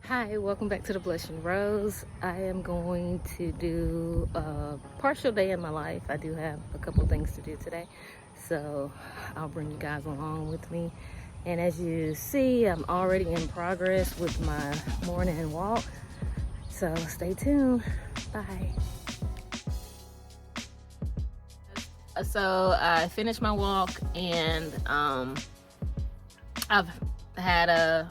Hi, welcome back to the Blushing Rose. I am going to do a partial day in my life. I do have a couple things to do today, so I'll bring you guys along with me. And as you see, I'm already in progress with my morning walk, so stay tuned. Bye. So I finished my walk and I've had a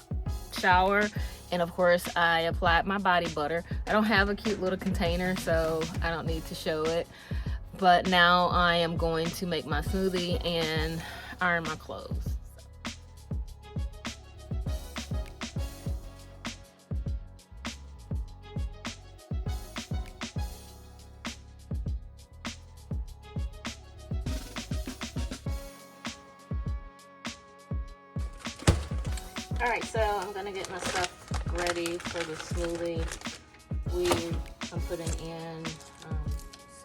shower, and of course I applied my body butter. I don't have a cute little container, so I don't need to show it, but now I am going to make my smoothie and iron my clothes. All right, so I'm gonna get my stuff ready for the smoothie. I'm putting in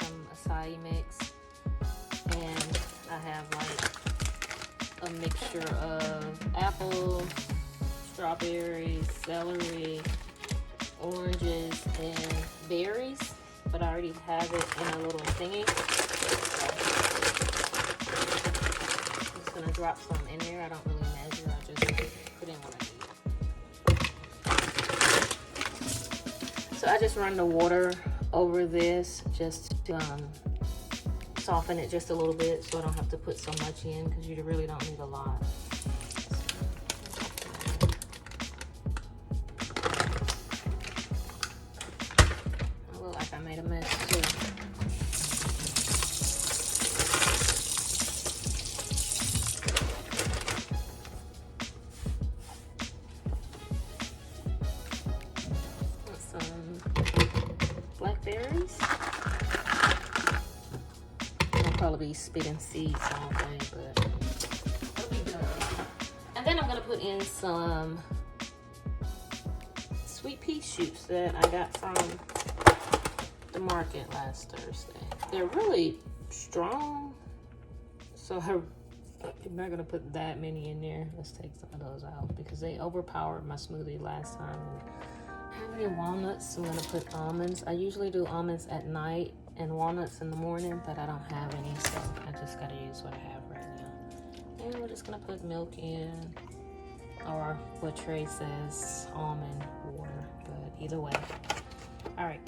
some acai mix, and I have like a mixture of apples, strawberries, celery, oranges, and berries, but I already have it in a little thingy. I'm just gonna drop some in there. I don't really measure, I just put in what I need. So I just run the water over this just to soften it just a little bit, so I don't have to put so much in, because you really don't need a lot. I look like I made a mess too. Blackberries. I'll probably be spitting seeds all day, but it'll be good. And then I'm gonna put in some sweet pea shoots that I got from the market last Thursday. They're really strong, so I'm not gonna put that many in there. Let's take some of those out because they overpowered my smoothie last time. I have any walnuts, so I'm gonna put almonds. I usually do almonds at night and walnuts in the morning, but I don't have any, so I just gotta use what I have right now. And we're just gonna put milk in, or what Trey says, almond water, but either way. All right.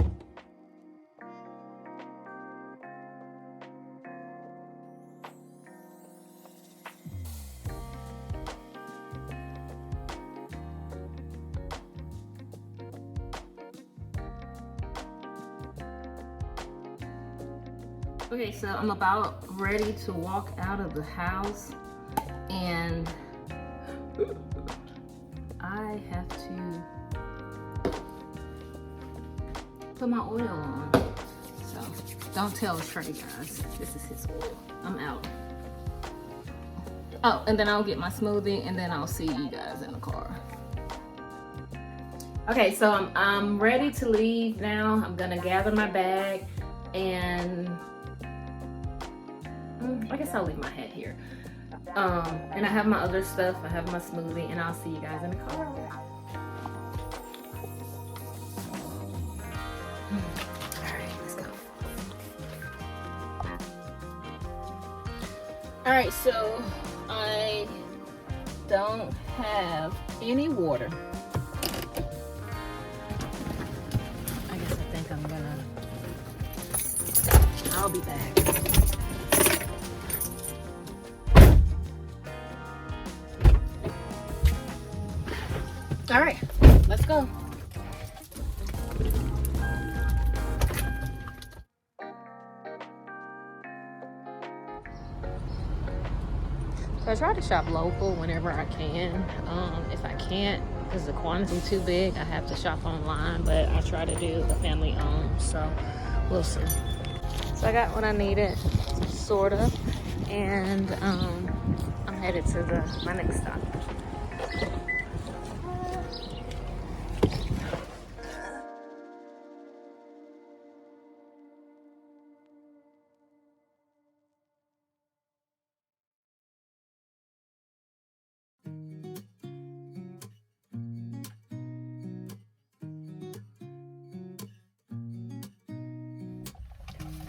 Okay, so I'm about ready to walk out of the house, and I have to put my oil on. So don't tell Trey, guys. This is his oil. I'm out. Oh, and then I'll get my smoothie, and then I'll see you guys in the car. Okay, so I'm ready to leave now. I'm gonna gather my bag, and I guess I'll leave my hat here. And I have my other stuff. I have my smoothie, and I'll see you guys in the car. Alright, let's go. Alright, so I don't have any water. I guess I think I'll be back. All right, let's go. So I try to shop local whenever I can. If I can't, because the quantity too big, I have to shop online, but I try to do the family owned, so we'll see. So I got what I needed, sort of, and I'm headed to my next stop.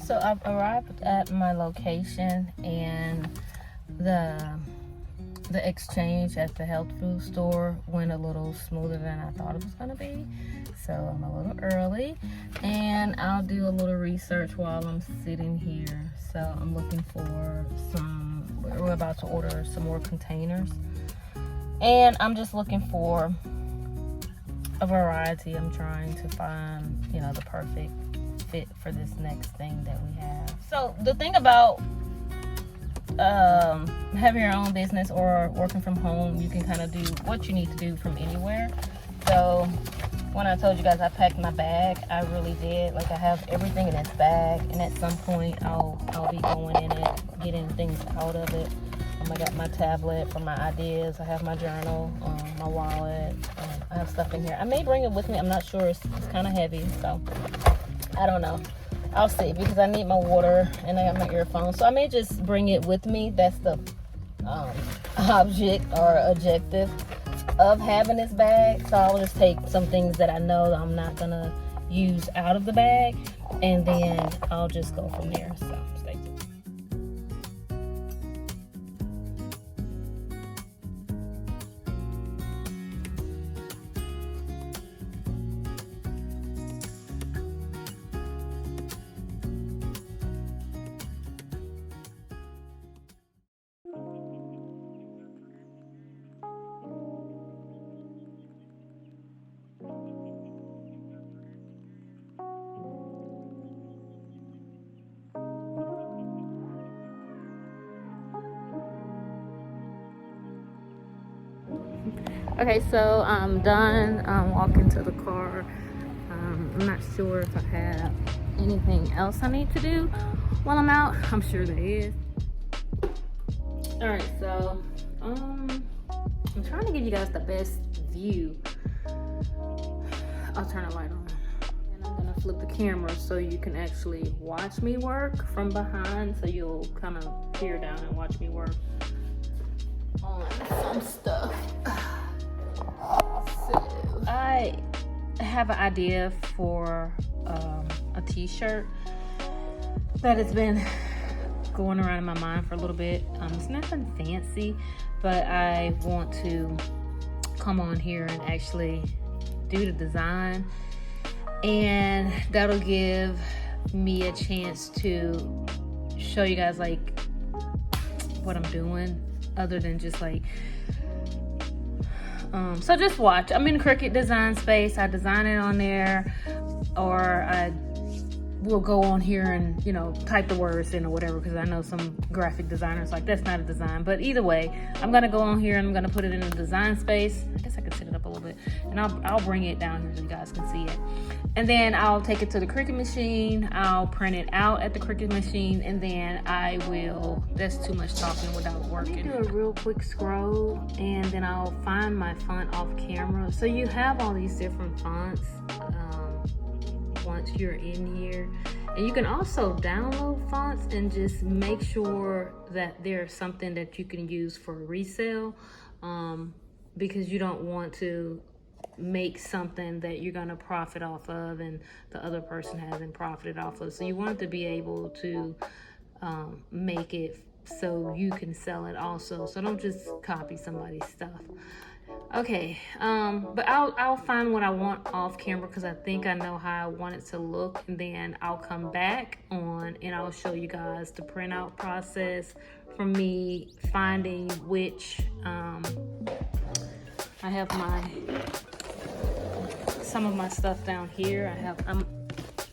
So I've arrived at my location, and the exchange at the health food store went a little smoother than I thought it was gonna be. So I'm a little early, and I'll do a little research while I'm sitting here. So I'm looking for we're about to order some more containers, and I'm just looking for a variety. I'm trying to find, the perfect fit for this next thing that we have. So the thing about having your own business or working from home, you can kind of do what you need to do from anywhere. So when I told you guys I packed my bag, I really did. Like, I have everything in this bag, and at some point I'll be going in it, getting things out of it. I got my tablet for my ideas. I have my journal, my wallet. I have stuff in here. I may bring it with me. I'm not sure. It's kind of heavy, so I don't know. I'll see, because I need my water and I got my earphones. So I may just bring it with me. That's the object or objective of having this bag. So I'll just take some things that I know that I'm not going to use out of the bag, and then I'll just go from there. So stay tuned. Okay, so I'm done. I'm walking to the car. I'm not sure if I have anything else I need to do while I'm out. I'm sure there is. Alright, so I'm trying to give you guys the best view. I'll turn the light on. And I'm gonna flip the camera so you can actually watch me work from behind, so you'll kind of peer down and watch me work on some stuff. So I have an idea for a t-shirt that has been going around in my mind for a little bit. It's nothing fancy, but I want to come on here and actually do the design, and that'll give me a chance to show you guys like what I'm doing, other than just like so just watch. I'm in Cricut design space. I design it on there, or I will go on here and type the words in or whatever, because I know some graphic designers like that's not a design. But either way, I'm gonna go on here and I'm gonna put it in the design space. I guess I could set it up a little bit, and I'll bring it down here so you guys can see it. And then I'll take it to the Cricut machine. I'll print it out at the Cricut machine, and then I will, that's too much talking without working. Let me do a real quick scroll, and then I'll find my font off camera. So you have all these different fonts once you're in here. And you can also download fonts and just make sure that there's something that you can use for resale, because you don't want to make something that you're going to profit off of and the other person hasn't profited off of. So you want to be able to make it so you can sell it also. So don't just copy somebody's stuff. Okay, but I'll find what I want off camera, because I think I know how I want it to look, and then I'll come back on and I'll show you guys the printout process for me finding which I have some of my stuff down here.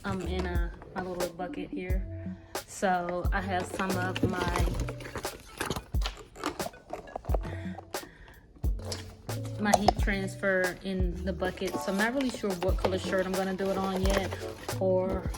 I'm in my little bucket here, so I have some of my heat transfer in the bucket. So I'm not really sure what color shirt I'm gonna do it on yet, or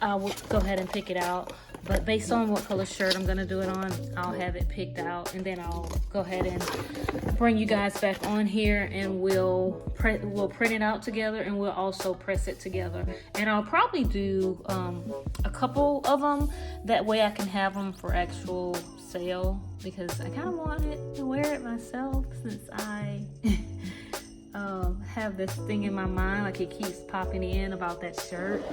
I will go ahead and pick it out. But based on what color shirt I'm gonna do it on, I'll have it picked out, and then I'll go ahead and bring you guys back on here, and we'll print it out together, and we'll also press it together. And I'll probably do a couple of them, that way I can have them for actual sale, because I kind of wanted to wear it myself, since I have have this thing in my mind, like it keeps popping in about that shirt.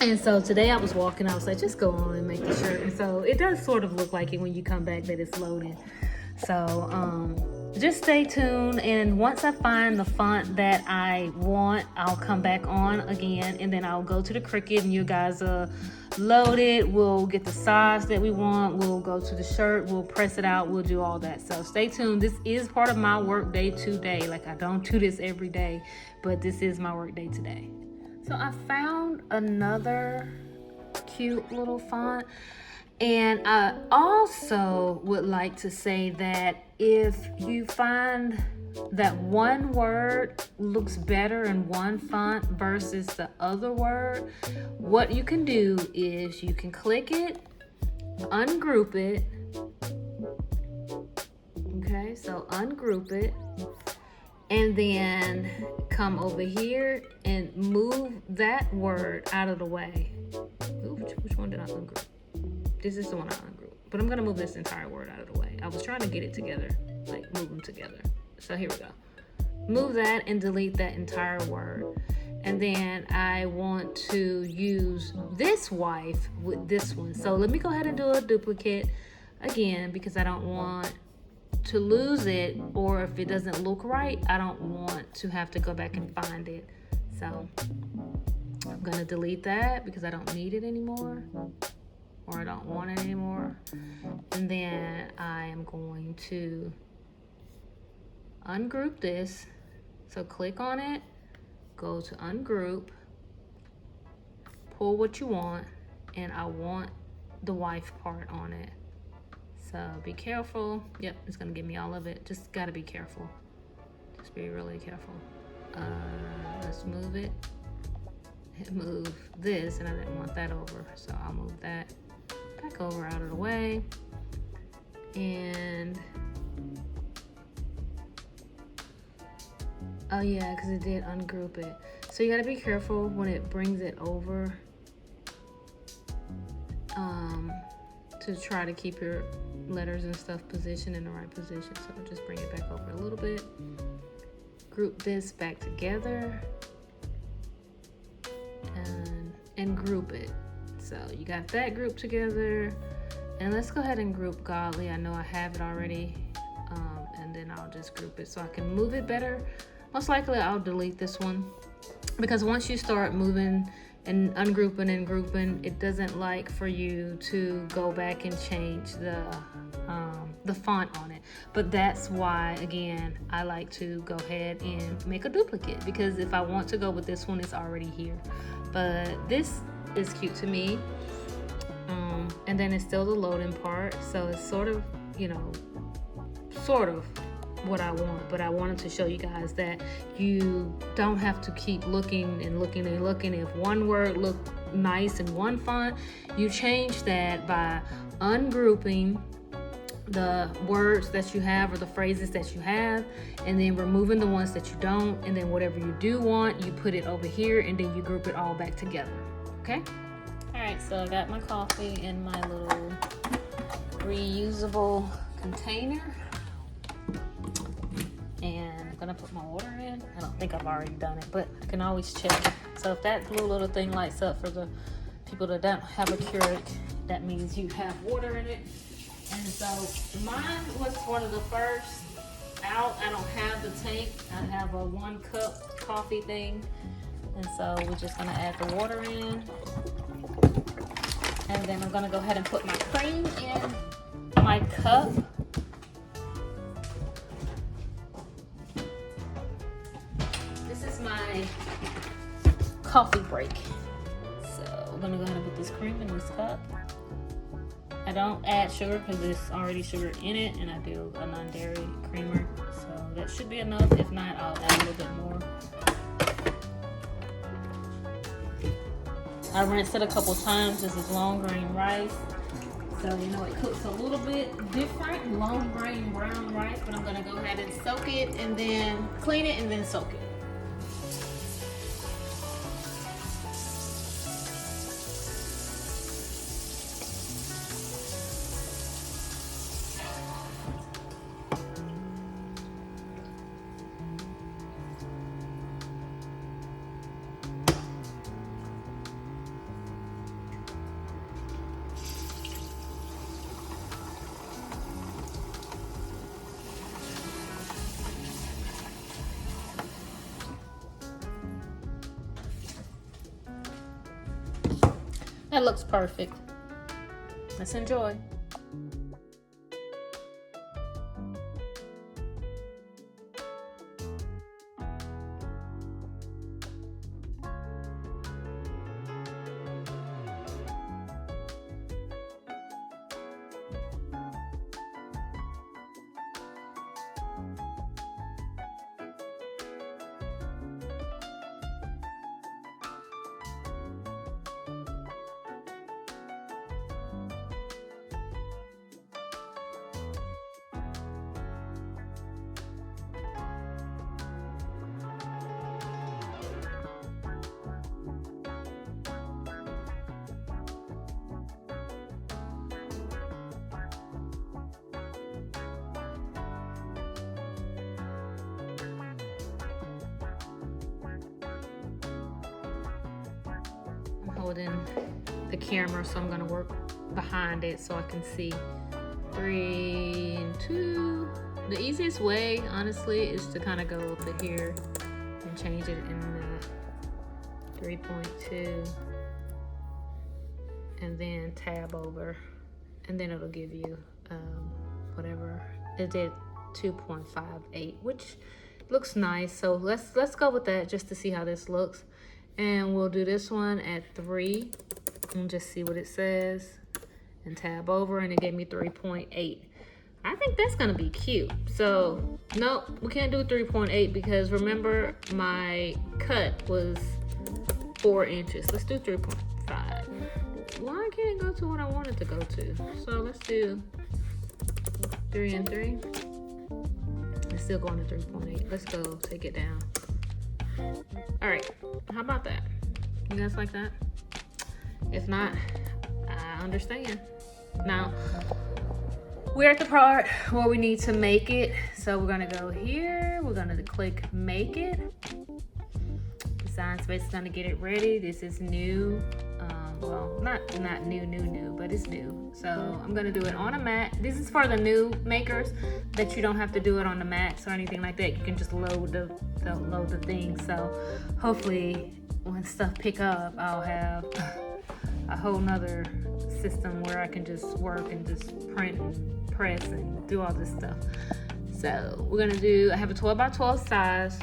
And so today I was walking, I was like, just go on and make the shirt. And so it does sort of look like it when you come back that it's loaded. So just stay tuned, and once I find the font that I want, I'll come back on again, and then I'll go to the Cricut and you guys load it. We'll get the size that we want. We'll go to the shirt. We'll press it out. We'll do all that. So stay tuned. This is part of my work day today. Like, I don't do this every day, but this is my work day today. So I found another cute little font. And I also would like to say that if you find that one word looks better in one font versus the other word, what you can do is you can click it, ungroup it. Okay, so ungroup it, and then come over here and move that word out of the way. Ooh, which one did I ungroup? This is the one I ungrouped, but I'm gonna move this entire word out of the way. I was trying to get it together, like move them together. So here we go. Move that and delete that entire word. And then I want to use this wife with this one. So let me go ahead and do a duplicate again, because I don't want to lose it, or if it doesn't look right, I don't want to have to go back and find it. So I'm gonna delete that because I don't need it anymore, or I don't want it anymore. And then I am going to ungroup this. So click on it, go to ungroup, pull what you want, and I want the wife part on it. So be careful. Yep, it's gonna give me all of it. Just gotta be careful. Just be really careful. Let's move it. Move this, and I didn't want that over, so I'll move that back over out of the way. And oh yeah, because it did ungroup it. So you gotta be careful when it brings it over, to try to keep your letters and stuff positioned in the right position. So I'll just bring it back over a little bit. Group this back together and group it. So you got that group together, and let's go ahead and group Godly. I know I have it already, and then I'll just group it so I can move it better. Most likely I'll delete this one, because once you start moving and ungrouping and grouping, it doesn't like for you to go back and change the font on it. But that's why, again, I like to go ahead and make a duplicate, because if I want to go with this one, it's already here. But this is cute to me. And then it's still the loading part, so it's sort of, sort of what I want. But I wanted to show you guys that you don't have to keep looking and looking and looking. If one word looked nice in one font, you change that by ungrouping the words that you have or the phrases that you have, and then removing the ones that you don't, and then whatever you do want, you put it over here, and then you group it all back together. Okay? All right, so I got my coffee in my little reusable container, and I'm gonna put my water in. I don't think I've already done it, but I can always check. So if that blue little thing lights up for the people that don't have a Keurig, that means you have water in it. And so mine was one of the first out. I don't have the tank. I have a 1 cup coffee thing. And so we're just gonna add the water in. And then I'm gonna go ahead and put my cream in my cup. This is my coffee break. So we're gonna go ahead and put this cream in this cup. I don't add sugar because there's already sugar in it, and I do a non-dairy creamer, so that should be enough. If not, I'll add a little bit more. I rinsed it a couple times. This is long grain rice, so it cooks a little bit different, long grain brown rice, but I'm gonna go ahead and soak it, and then clean it, and then soak it. That looks perfect. Let's enjoy. Holding the camera, so I'm gonna work behind it so I can see. 3 and 2. The easiest way, honestly, is to kind of go up to here and change it in the 3.2 and then tab over, and then it'll give you whatever it did, 2.58, which looks nice. So let's go with that just to see how this looks. And we'll do this one at 3 and just see what it says and tab over, and it gave me 3.8. I think that's gonna be cute. So no, we can't do 3.8 because remember my cut was 4 inches. Let's do 3.5. Why can't it go to what I want it to go to? So let's do 3 and 3. It's still going to 3.8. Let's go take it down. All right, how about that? You guys like that? If not, I understand. Now, we're at the part where we need to make it. So we're gonna go here. We're gonna click make it. Design Space is gonna get it ready. This is new. Well, not new, but it's new. So I'm gonna do it on a Mac. This is for the new makers that you don't have to do it on the Macs or anything like that. You can just load the thing. So hopefully when stuff pick up, I'll have a whole nother system where I can just work and just print and press and do all this stuff. So we're gonna do, I have a 12 by 12 size.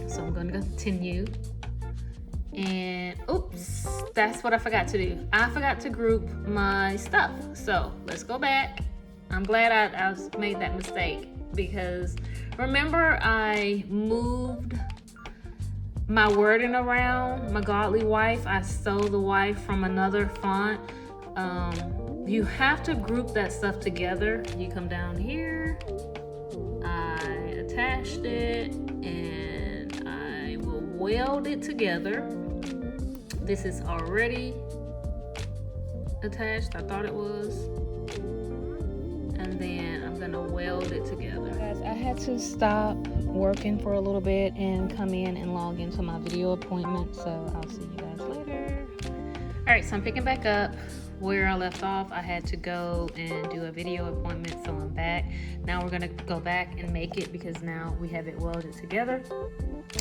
So I'm gonna continue. And oops, that's what I forgot to do. I forgot to group my stuff. So let's go back. I'm glad I made that mistake because remember I moved my wording around, my godly wife. I stole the wife from another font. You have to group that stuff together. You come down here, I attached it, and I will weld it together. This is already attached, I thought it was. And then I'm gonna weld it together. Guys, I had to stop working for a little bit and come in and log into my video appointment, so I'll see you guys later. All right, so I'm picking back up where I left off. I had to go and do a video appointment, so I'm back. Now we're gonna go back and make it because now we have it welded together.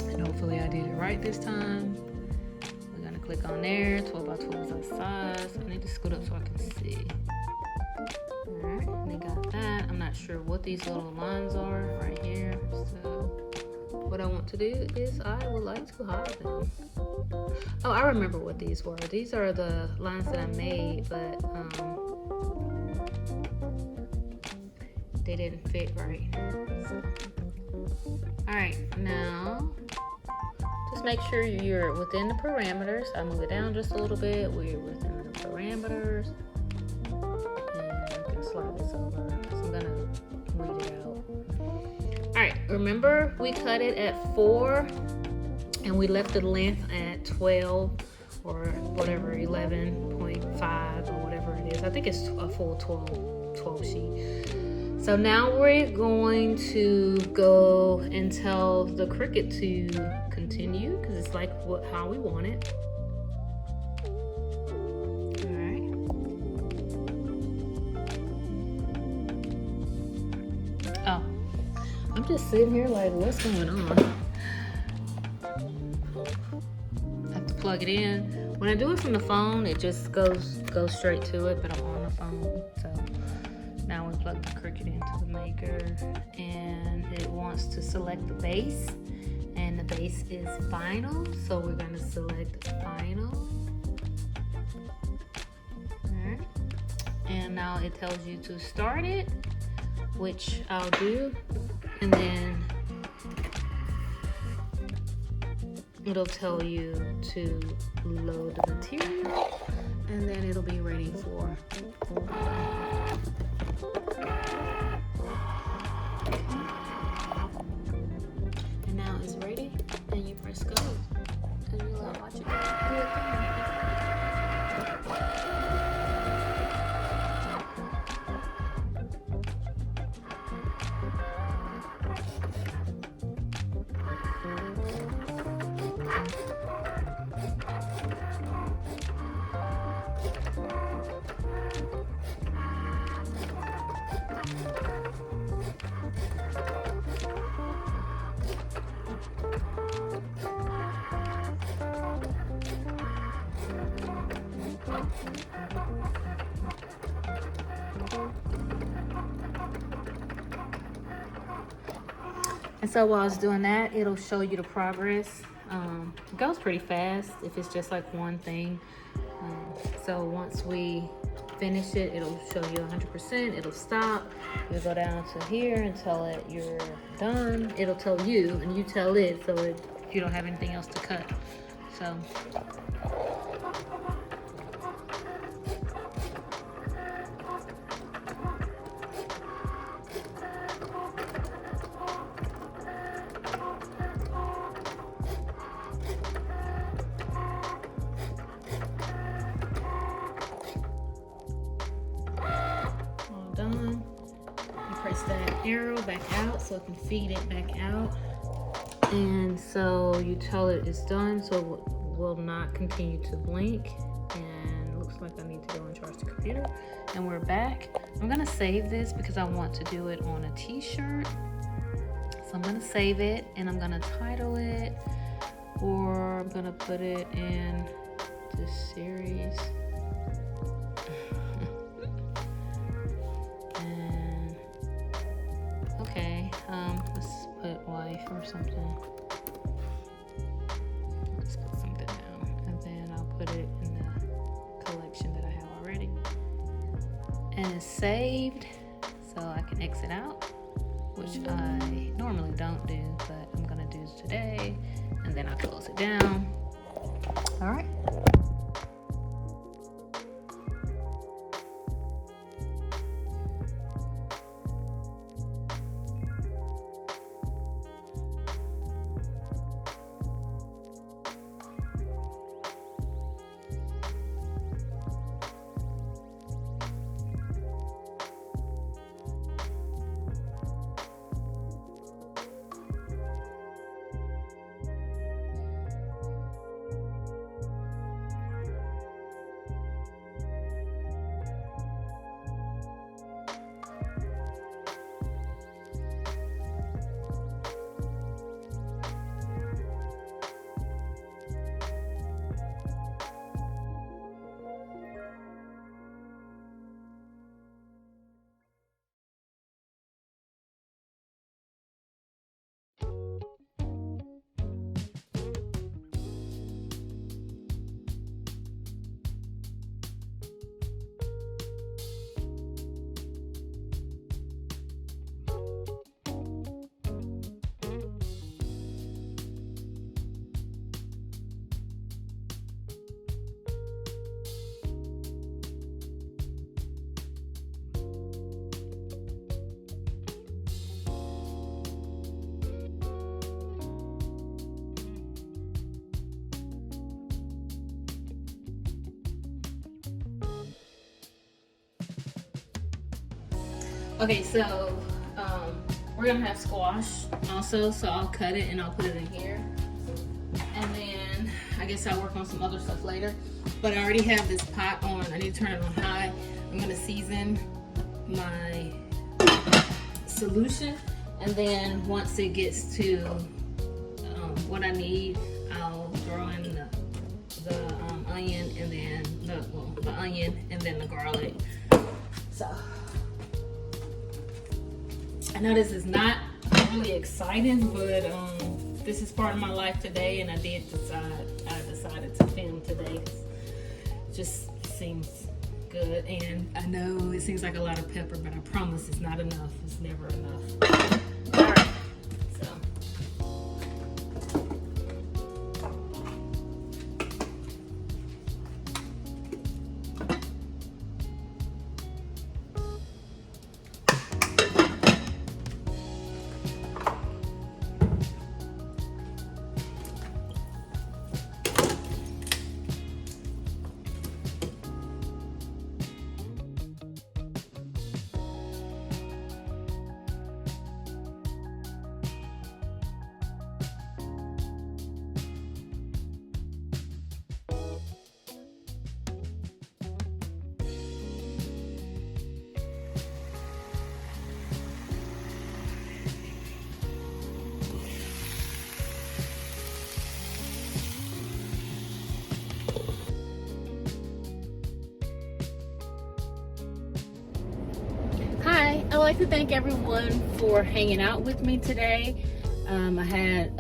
And hopefully I did it right this time. Click on there, 12 by 12 is our size. I need to scoot up so I can see. All right, and they got that. I'm not sure what these little lines are right here. So what I want to do is I would like to hide them. Oh, I remember what these were. These are the lines that I made, but they didn't fit right. So. All right, now just make sure you're within the parameters. I move it down just a little bit. We're within the parameters. And I can slide this over. So I'm gonna weed it out. All right, remember we cut it at 4 and we left the length at 12 or whatever, 11.5 or whatever it is. I think it's a full 12 sheet. So now we're going to go and tell the Cricut to continue because it's like how we want it. All right. Oh, I'm just sitting here like, what's going on? I have to plug it in. When I do it from the phone, it just goes straight to it, but I'm on the phone. So now we plug the Cricut into the maker, and it wants to select the base, and the base is vinyl, so we're going to select vinyl. Alright. And now it tells you to start it, which I'll do, and then it'll tell you to load the material, and then it'll be ready for and now it's ready, and you press go, and you watch it do it. And so while I was doing that, it'll show you the progress. It goes pretty fast if it's just like one thing. So once we finish it, it'll show you 100%. It'll stop. You go down to here and tell it you're done. It'll tell you, and you tell it, so if you don't have anything else to cut. So. Done. You press that arrow back out so it can feed it back out, and so you tell it it's done, so it will not continue to blink. And it looks like I need to go and charge the computer, and we're back. I'm gonna save this because I want to do it on a t-shirt, so I'm gonna save it, and I'm gonna title it, or I'm gonna put it in this series. Let's put wife or something. Let's put something down, and then I'll put it in the collection that I have already. And it's saved, so I can exit out, which I normally don't do, but I'm gonna do today, and then I'll close it down. All right. Okay, so we're gonna have squash also, so I'll cut it and I'll put it in here. And then I guess I'll work on some other stuff later. But I already have this pot on. I need to turn it on high. I'm gonna season my solution, and then once it gets to what I need, I'll throw in the the onion and then the onion and then the garlic. So I know this is not really exciting, but this is part of my life today, and I decided to film today. It just seems good, and I know it seems like a lot of pepper, but I promise it's not enough. It's never enough. All right, so. I'd like to thank everyone for hanging out with me today. I had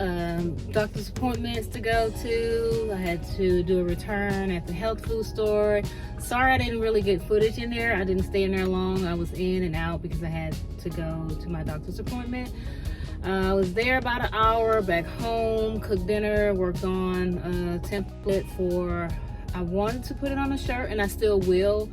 doctor's appointments to go to. I had to do a return at the health food store. Sorry I didn't really get footage in there. I didn't stay in there long. I was in and out because I had to go to my doctor's appointment. I was there about an hour, back home, cooked dinner, worked on a template for, I wanted to put it on a shirt and I still will.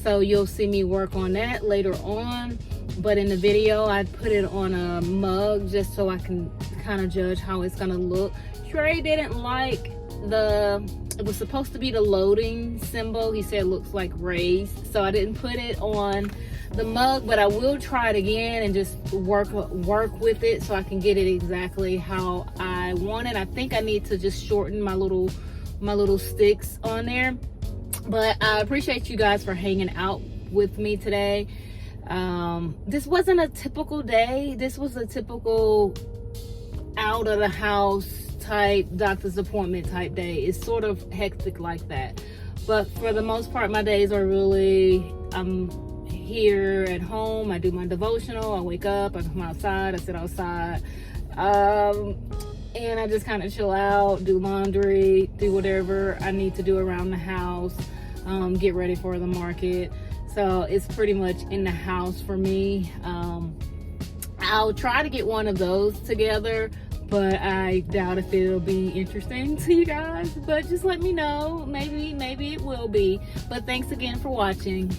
So you'll see me work on that later on. But in the video, I put it on a mug just so I can kind of judge how it's gonna look. Trey didn't like it was supposed to be the loading symbol. He said it looks like raised. So I didn't put it on the mug, but I will try it again and just work with it so I can get it exactly how I want it. I think I need to just shorten my little sticks on there. But I appreciate you guys for hanging out with me today. This wasn't a typical day. This was a typical out of the house type doctor's appointment type day. It's sort of hectic like that. But for the most part, my days are really, I'm here at home. I do my devotional. I wake up, I come outside, I sit outside. And I just kind of chill out, do laundry, do whatever I need to do around the house, get ready for the market. So it's pretty much in the house for me. I'll try to get one of those together, but I doubt if it'll be interesting to you guys. But just let me know. Maybe it will be. But thanks again for watching.